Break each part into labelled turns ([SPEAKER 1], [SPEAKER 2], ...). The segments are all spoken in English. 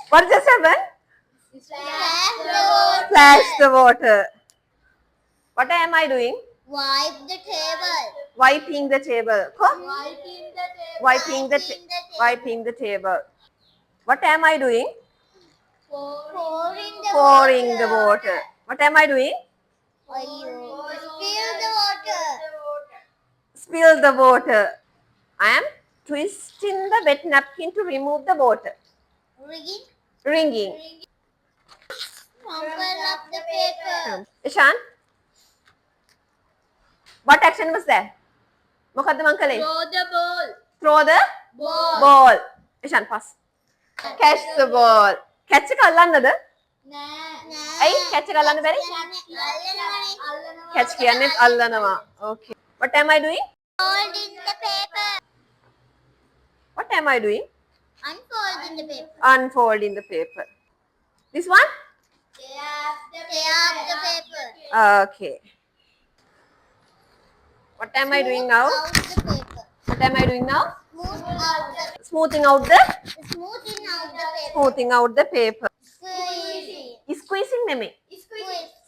[SPEAKER 1] What just happened?
[SPEAKER 2] Splash the water.
[SPEAKER 1] Splash the water. What am I doing?
[SPEAKER 2] Wipe the table.
[SPEAKER 1] Wiping the table. Come.
[SPEAKER 2] Wiping the table.
[SPEAKER 1] Wiping the table. What am I doing?
[SPEAKER 2] Pouring the
[SPEAKER 1] Pouring
[SPEAKER 2] water.
[SPEAKER 1] the water. What am I doing?
[SPEAKER 2] Spill the water.
[SPEAKER 1] Spill the water. I am twisting the wet napkin to remove the water.
[SPEAKER 2] Rigging.
[SPEAKER 1] Ringing.
[SPEAKER 2] Crumple up the paper.
[SPEAKER 1] Ishan, what action was that? මොකද්ද මං කළේ?
[SPEAKER 2] Throw the ball.
[SPEAKER 1] Throw the ball. Ishan, pass. Catch the ball. Catch එක අල්ලන්නද? ඇයි catch එක අල්ලන්න බැරි? Catch කියන්නේ අල්ලනවා. Okay. What am I doing?
[SPEAKER 2] Folding the paper.
[SPEAKER 1] What am I doing?
[SPEAKER 2] Unfolding the paper.
[SPEAKER 1] Unfolding the paper. This one?
[SPEAKER 2] Tear up the paper.
[SPEAKER 1] Okay. What am I doing now?
[SPEAKER 2] Out the paper.
[SPEAKER 1] What am I doing now?
[SPEAKER 2] Smoothing out the
[SPEAKER 1] Smoothing out the
[SPEAKER 2] paper.
[SPEAKER 1] smoothing out the paper.
[SPEAKER 2] Squeezing.
[SPEAKER 1] Squeezing නෙමෙයි.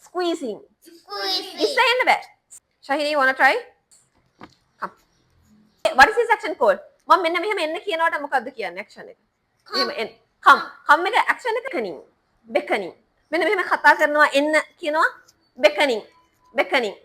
[SPEAKER 1] Squeezing.
[SPEAKER 2] Squeezing.
[SPEAKER 1] ඉස්සෙ එන්න බෑ. Shahini, you wanna try? Come. What is this action called? මම මෙන්න මෙහෙම එන්න කියනවට මොකද්ද කියන්නේ action එක? මෙහෙම එන්න. Come. Come එක action එක beckoning. Beckoning. මෙන්න මෙහෙම කතා කරනවා එන්න කියනවා beckoning. Beckoning.